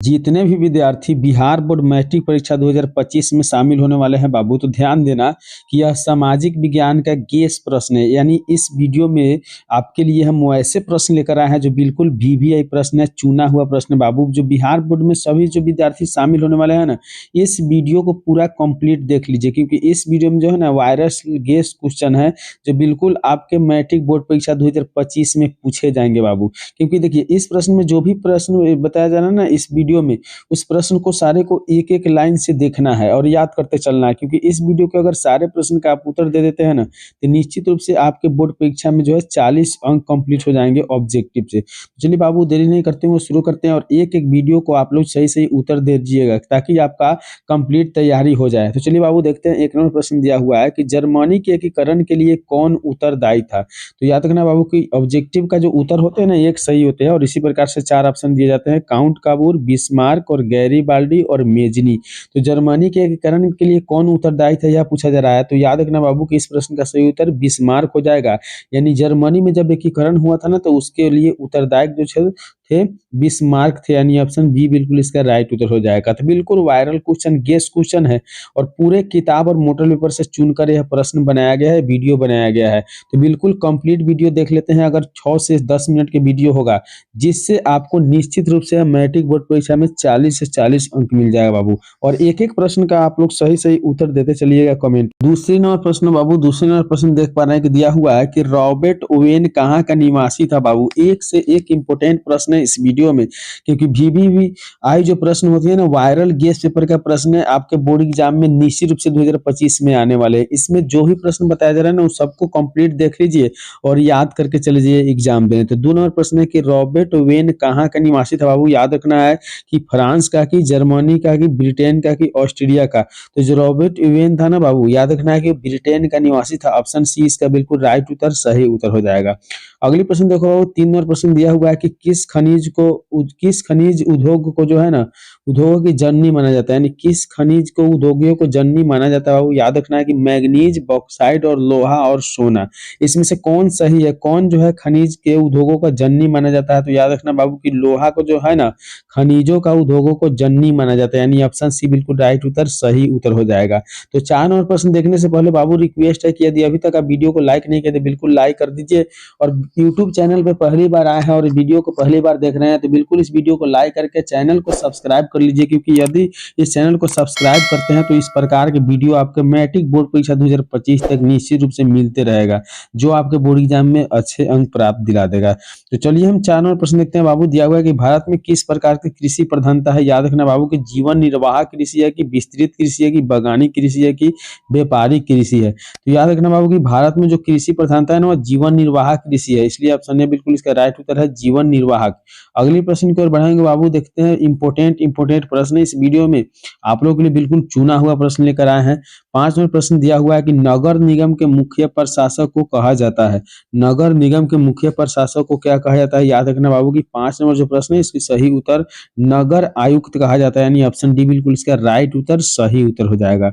जितने भी विद्यार्थी बिहार बोर्ड मैट्रिक परीक्षा 2025 में शामिल होने वाले हैं बाबू, तो ध्यान देना कि यह सामाजिक विज्ञान का गेस प्रश्न है। यानी इस वीडियो में आपके लिए हम वैसे प्रश्न लेकर आए हैं जो बिल्कुल वीवीआई प्रश्न है, चुना हुआ प्रश्न है बाबू। जो बिहार बोर्ड में सभी जो विद्यार्थी शामिल होने वाले हैं ना, इस वीडियो को पूरा कंप्लीट देख लीजिए, क्योंकि इस वीडियो में जो है ना वायरस गेस क्वेश्चन है जो बिल्कुल आपके मैट्रिक बोर्ड परीक्षा 2025 में पूछे जाएंगे बाबू। क्योंकि देखिए इस प्रश्न में जो भी प्रश्न बताया जा रहा है ना इस वीडियो में, उस प्रश्न को सारे को एक एक लाइन से देखना है और याद करते चलना है। क्योंकि इस वीडियो के अगर सारे प्रश्न का आप उत्तर दे देते हैं ना, तो निश्चित रूप से आपके बोर्ड परीक्षा में जो है 40 अंक कंप्लीट हो जाएंगे ऑब्जेक्टिव से। चलिए बाबू देरी नहीं करते हुए शुरू करते हैं, और एक एक वीडियो को आप लोग सही सही उत्तर दे दीजिएगा ताकि आपका कंप्लीट तैयारी हो जाए। तो चलिए बाबू देखते हैं, एक नंबर प्रश्न दिया हुआ है कि जर्मनी के एकीकरण के लिए कौन उत्तरदायी था। तो याद रखना बाबू कि ऑब्जेक्टिव का जो उत्तर होते हैं ना एक सही होते हैं, और इसी प्रकार से 4 ऑप्शन दिए जाते हैं, काउंट काबूर, बिस्मार्क और गैरीबाल्डी और मेजनी। तो जर्मनी के एकीकरण के लिए कौन उत्तरदायी था यह पूछा जा रहा है। तो याद रखना बाबू कि इस प्रश्न का सही उत्तर बिस्मार्क हो जाएगा। यानी जर्मनी में जब एकीकरण हुआ था ना, तो उसके लिए उत्तरदायक जो थे बिस्मार्क थे। यानी ऑप्शन बी बिल्कुल इसका राइट उत्तर हो जाएगा। तो बिल्कुल वायरल क्वेश्चन, गेस क्वेश्चन है, और पूरे किताब और मॉडल पेपर से चुनकर यह प्रश्न बनाया गया है, वीडियो बनाया गया है। तो बिल्कुल कंप्लीट वीडियो देख लेते हैं। अगर 6 से 10 मिनट के वीडियो होगा, जिससे आपको निश्चित रूप से मैट्रिक बोर्ड परीक्षा में 40 से 40 अंक मिल जाएगा बाबू। और एक एक प्रश्न का आप लोग सही सही उत्तर देते चलिएगा कमेंट। दूसरी नंबर प्रश्न बाबू, दूसरे नंबर प्रश्न देख पा रहे हैं कि दिया हुआ है कि रॉबर्ट ओवेन कहाँ का निवासी था बाबू। एक से एक इंपोर्टेंट प्रश्न है इस वीडियो में, क्योंकि वीवीआई जो प्रश्न होती है ना वायरल गेस पेपर का प्रश्न है, आपके बोर्ड एग्जाम में निश्चित रूप से 2025 में आने वाले हैं। इसमें जो भी प्रश्न बताया जा रहा है ना उस सबको कंप्लीट देख लीजिए और याद करके चले जाइए एग्जाम देने। तो 2 नंबर प्रश्न है कि रॉबर्ट ओवेन कहाँ का निवासी था बाबू। याद रखना है कि फ्रांस का, कि जर्मनी का, कि ब्रिटेन का, कि ऑस्ट्रेलिया का। तो जो रॉबर्ट ओवेन था ना बाबू, याद रखना है कि ब्रिटेन का निवासी था। ऑप्शन सी इसका बिल्कुल राइट उत्तर, सही उत्तर हो जाएगा। अगली प्रश्न देखो बाबू, 3 नंबर प्रश्न दिया हुआ है कि किस खनिज उद्योग को जो है ना उद्योगों की जननी माना जाता है। यानी किस खनिज को उद्योगियों को जननी माना जाता है बाबू। याद रखना है कि मैग्नीज, बॉक्साइट और लोहा और सोना, इसमें से कौन सही है, कौन जो है खनिज के उद्योगों का जननी माना जाता है। तो याद रखना बाबू कि लोहा को जो है ना खनिजों का उद्योगों को जननी माना जाता है। यानी ऑप्शन सी बिल्कुल राइट उत्तर, सही उत्तर हो जाएगा। तो 4 नंबर प्रश्न देखने से पहले बाबू रिक्वेस्ट है कि यदि अभी तक आप वीडियो को लाइक नहीं किए तो बिल्कुल लाइक कर दीजिए, और यूट्यूब चैनल पे पहली बार आए हैं और वीडियो को पहली बार देख रहे हैं तो बिल्कुल इस वीडियो को लाइक करके चैनल को सब्सक्राइब कर लीजिए। क्योंकि यदि इस चैनल को सब्सक्राइब करते हैं तो इस प्रकार के वीडियो आपके मैट्रिक बोर्ड परीक्षा 2025 तक निश्चित रूप से मिलते रहेगा, जो आपके बोर्ड एग्जाम में अच्छे अंक प्राप्त दिला देगा। तो चलिए हम 4 नंबर प्रश्न देखते हैं बाबू। दिया हुआ है कि भारत में किस प्रकार की कृषि प्रधानता है। याद रखना बाबू कि जीवन निर्वाह कृषि है, कि विस्तृत कृषि है, कि बागानी कृषि है, कि व्यापारिक कृषि है। तो याद रखना बाबू कि भारत में जो कृषि प्रधानता है ना वो जीवन निर्वाह कृषि है, इसलिए ऑप्शन ए बिल्कुल इसका राइट उत्तर है, जीवन निर्वाहक। अगली प्रश्न की ओर बढ़ाएंगे बाबू, देखते हैं इंपोर्टेंट प्रश्न इस वीडियो में आप लोगों के लिए बिल्कुल चुना हुआ प्रश्न लेकर आए हैं। 5 नंबर प्रश्न दिया हुआ है कि नगर निगम के मुख्य प्रशासक को कहा जाता है। नगर निगम के मुख्य प्रशासक को क्या कहा जाता है। याद रखना बाबू कि 5 नंबर जो प्रश्न है इसकी सही उत्तर नगर आयुक्त कहा जाता है। यानी ऑप्शन डी बिल्कुल इसका राइट उत्तर, सही उत्तर हो जाएगा।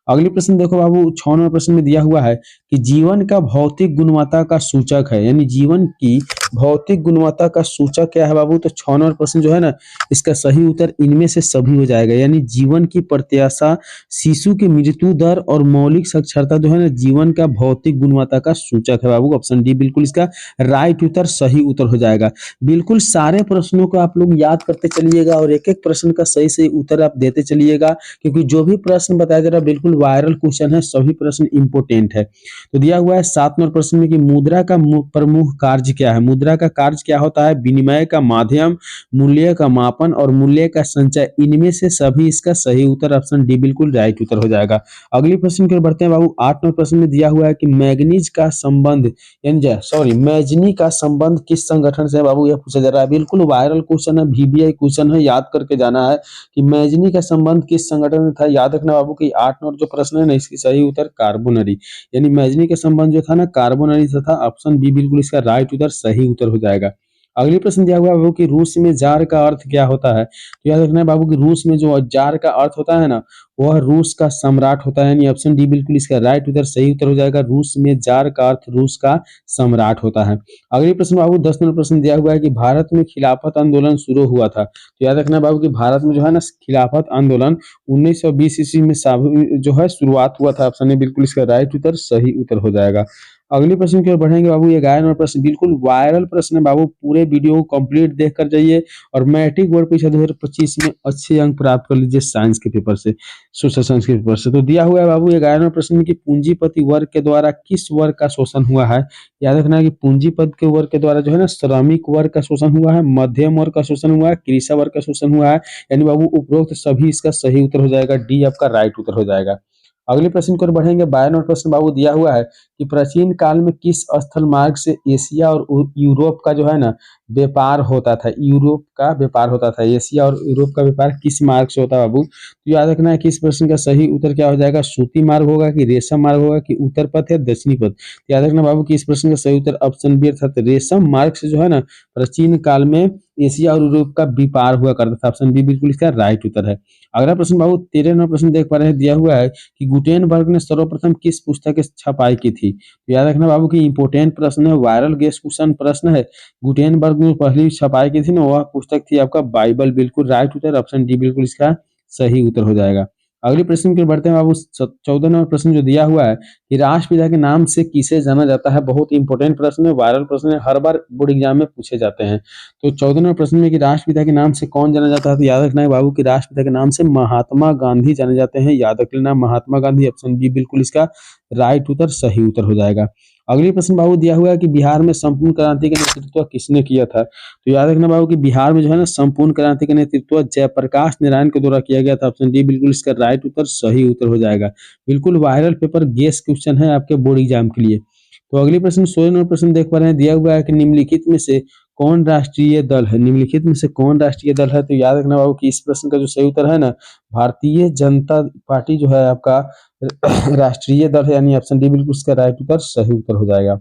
अगली प्रश्न देखो बाबू, 6 नंबर प्रश्न में दिया हुआ है कि जीवन का भौतिक गुणवत्ता का सूचक है। यानी जीवन की भौतिक गुणवत्ता का सूचक क्या है बाबू। तो 6 नंबर प्रश्न जो है ना इसका सही उत्तर इनमें से सभी हो जाएगा। यानी जीवन की प्रत्याशा, शिशु की मृत्यु दर और मौलिक साक्षरता जो है ना जीवन का भौतिक गुणवत्ता का सूचक है बाबू। ऑप्शन डी बिल्कुल इसका राइट उत्तर, सही उत्तर हो जाएगा। बिल्कुल सारे प्रश्नों को आप लोग याद करते चलिएगा और एक एक प्रश्न का सही सही उत्तर आप देते चलिएगा, क्योंकि जो भी प्रश्न बताया जा रहा है बिल्कुल वायरल क्वेश्चन है, सभी प्रश्न इंपोर्टेंट है। तो दिया हुआ है 7 नंबर प्रश्न में कि मुद्रा का प्रमुख कार्य क्या है। मुद्रा का कार्य क्या होता है। विनिमय का माध्यम, मूल्य का मापन और मूल्य का संचय, इनमें से सभी इसका सही उत्तर ऑप्शन डी बिल्कुल राइट उत्तर हो जाएगा। अगली प्रश्न की ओर बढ़ते हैं बाबू। 8 नंबर प्रश्न में दिया हुआ है कि मैग्नीज का संबंध मैजनी का संबंध किस संगठन से है बाबू, यह पूछा जा रहा है। बिल्कुल वायरल क्वेश्चन है, वीवीआई क्वेश्चन है, याद करके जाना है कि मैजनी का संबंध किस संगठन से था। याद रखना बाबू कि 8 नंबर जो प्रश्न है ना इसकी सही उत्तर कार्बोनरी, यानी मैजनी का संबंध जो था ना कार्बोनरी से था। ऑप्शन बी बिल्कुल इसका राइट उत्तर, सही उत्तर हो जाएगा। अगली प्रश्न दिया हुआ है बाबू कि रूस में जार का अर्थ क्या होता है? तो याद रखना है बाबू कि रूस में जो जार का अर्थ होता है ना, वह रूस का सम्राट होता है, यानी ऑप्शन डी बिल्कुल इसका राइट उत्तर सही उत्तर हो जाएगा। रूस में जार का अर्थ रूस का सम्राट होता है। अगली प्रश्न बाबू 10 नंबर प्रश्न दिया हुआ है कि भारत में खिलाफत आंदोलन शुरू हुआ था। तो याद रखना है बाबू कि भारत में जो है ना खिलाफत आंदोलन 1920 ईस्वी में जो है शुरुआत हुआ था। ऑप्शन ए बिल्कुल इसका राइट उत्तर सही उत्तर हो जाएगा। अगले प्रश्न की ओर बढ़ेंगे बाबू। ये 11 नंबर प्रश्न बिल्कुल वायरल प्रश्न है बाबू, पूरे वीडियो को कंप्लीट देख कर जाइए और मैट्रिक बोर्ड परीक्षा 2025 में अच्छे अंक प्राप्त कर लीजिए साइंस के पेपर से, सोशल साइंस के पेपर से। तो दिया हुआ है बाबू ये 11 नंबर प्रश्न में कि पूंजीपति वर्ग के द्वारा किस वर्ग का शोषण हुआ है? याद रखना है कि पूंजीपति के वर्ग के द्वारा जो है ना श्रमिक वर्ग का शोषण हुआ है, मध्यम वर्ग का शोषण हुआ है, कृषक वर्ग का शोषण हुआ है। यानी बाबू उपरोक्त सभी इसका सही उत्तर हो जाएगा, डी आपका राइट उत्तर हो जाएगा। अगले प्रश्न की ओर बढ़ेंगे। 12 नंबर प्रश्न बाबू दिया हुआ है कि प्राचीन काल में किस स्थल मार्ग से एशिया और यूरोप का जो है ना व्यापार होता था? यूरोप का व्यापार होता था, एशिया और यूरोप का व्यापार किस मार्ग से होता है बाबू? तो याद रखना है कि इस प्रश्न का सही उत्तर क्या हो जाएगा, सूती मार्ग होगा कि रेशम मार्ग होगा कि उत्तर पथ या दक्षिणी पथ? तो याद रखना बाबू कि इस प्रश्न का सही उत्तर ऑप्शन बी अर्थात रेशम मार्ग से जो है ना प्राचीन काल में एशिया और यूरोप का व्यापार हुआ करता था। ऑप्शन बी बिल्कुल इसका राइट उत्तर है। अगला प्रश्न बाबू 13 नंबर प्रश्न देख पा रहे हैं, दिया हुआ है कि गुटेनबर्ग ने सर्वप्रथम किस पुस्तक की छपाई की थी? तो याद रखना बाबू कि इंपोर्टेंट प्रश्न है, वायरल गेस्ट क्वेश्चन प्रश्न है। गुटेनबर्ग ने पहली छपाई की थी ना, वह पुस्तक थी आपका बाइबल, बिल्कुल राइट उत्तर, ऑप्शन डी बिल्कुल इसका सही उत्तर हो जाएगा। अगले प्रश्न की ओर बढ़ते हैं बाबू। 14 नंबर प्रश्न जो दिया हुआ है कि राष्ट्रपिता के नाम से किसे जाना जाता है? बहुत इंपॉर्टेंट प्रश्न है, वायरल प्रश्न है, हर बार बोर्ड एग्जाम में पूछे जाते हैं। तो 14 नंबर प्रश्न में कि राष्ट्रपिता के नाम से कौन जाना जाता है? तो याद रखना है बाबू कि राष्ट्रपिता के नाम से महात्मा गांधी जाने जाते हैं। याद रख लेना महात्मा गांधी, ऑप्शन बी बिल्कुल इसका राइट उत्तर सही उत्तर हो जाएगा। अगली प्रश्न बाबू दिया हुआ है कि बिहार में संपूर्ण क्रांति का नेतृत्व किसने किया था? तो याद रखना बाबू कि बिहार में जो है ना संपूर्ण क्रांति का नेतृत्व जयप्रकाश नारायण के द्वारा किया गया था। ऑप्शन डी बिल्कुल इसका राइट उत्तर सही उत्तर हो जाएगा। बिल्कुल वायरल पेपर गेस क्वेश्चन है आपके बोर्ड एग्जाम के लिए। तो अगली प्रश्न 16 नंबर प्रश्न देख पा रहे हैं, दिया हुआ है कि निम्नलिखित में से कौन राष्ट्रीय दल है? निम्नलिखित में से कौन राष्ट्रीय दल है? तो याद रखना बाबू कि इस प्रश्न का जो सही उत्तर है ना भारतीय जनता पार्टी जो है आपका राष्ट्रीय दल है, यानी ऑप्शन डी बिल्कुल इसका राइट उत्तर सही उत्तर हो जाएगा।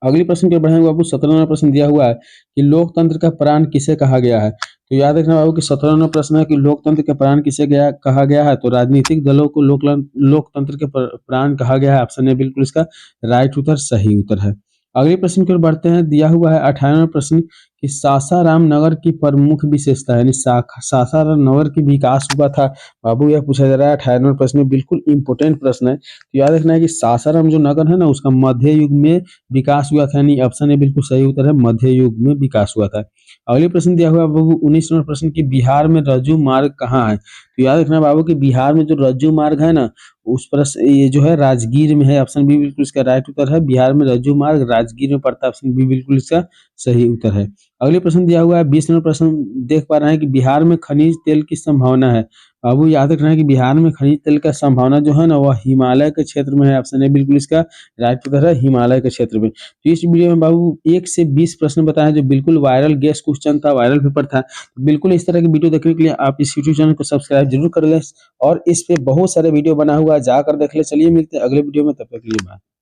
अगली प्रश्न की ओर बढ़ेंगे बाबू। 17 नंबर प्रश्न दिया हुआ है कि लोकतंत्र का प्राण किसे कहा गया है? तो याद रखना बाबू कि 17 नंबर प्रश्न है कि लोकतंत्र का प्राण किसे कहा गया है? तो राजनीतिक दलों को लोकतंत्र के प्राण कहा गया है। ऑप्शन ए बिल्कुल इसका राइट उत्तर सही उत्तर है। अगले प्रश्न की ओर बढ़ते हैं। दिया हुआ है 18वां प्रश्न कि सासाराम नगर की प्रमुख विशेषता यानी सासाराम नगर की विकास हुआ था बाबू, यह पूछा जा रहा है 18वें प्रश्न में। बिल्कुल इंपॉर्टेंट प्रश्न है। तो याद रखना है कि सासाराम जो नगर है ना उसका मध्य युग में विकास हुआ था, यानी ऑप्शन ए बिल्कुल सही उत्तर है, मध्य युग में विकास हुआ था। अगले प्रश्न दिया हुआ है बाबू 19 नंबर प्रश्न की बिहार में रज्जू मार्ग कहाँ है? तो याद रखना बाबू कि बिहार में जो रज्जू मार्ग है ना उस प्रश्न ये जो है राजगीर में है। ऑप्शन बी बिल्कुल इसका राइट उत्तर है, बिहार में रज्जू मार्ग राजगीर में पड़ता है। ऑप्शन बी बिल्कुल इसका सही उत्तर है। अगले प्रश्न दिया हुआ है 20 नंबर प्रश्न देख पा रहे हैं कि बिहार में खनिज तेल की संभावना है। बाबू याद रखना है कि बिहार में खनिज तेल का संभावना जो है ना वह हिमालय के क्षेत्र में है। ऑप्शन ए बिल्कुल इसका राइट उत्तर है, हिमालय के क्षेत्र में। तो इस वीडियो में बाबू 1 से 20 प्रश्न बताए जो बिल्कुल वायरल गेस क्वेश्चन था, वायरल पेपर था। बिल्कुल इस तरह की वीडियो देखने के लिए आप इस यूट्यूब चैनल को सब्सक्राइब जरूर कर लें और इस पे बहुत सारे वीडियो बना हुआ है, जाकर देख ले। चलिए मिलते हैं अगले वीडियो में, तब तक के लिए बाय।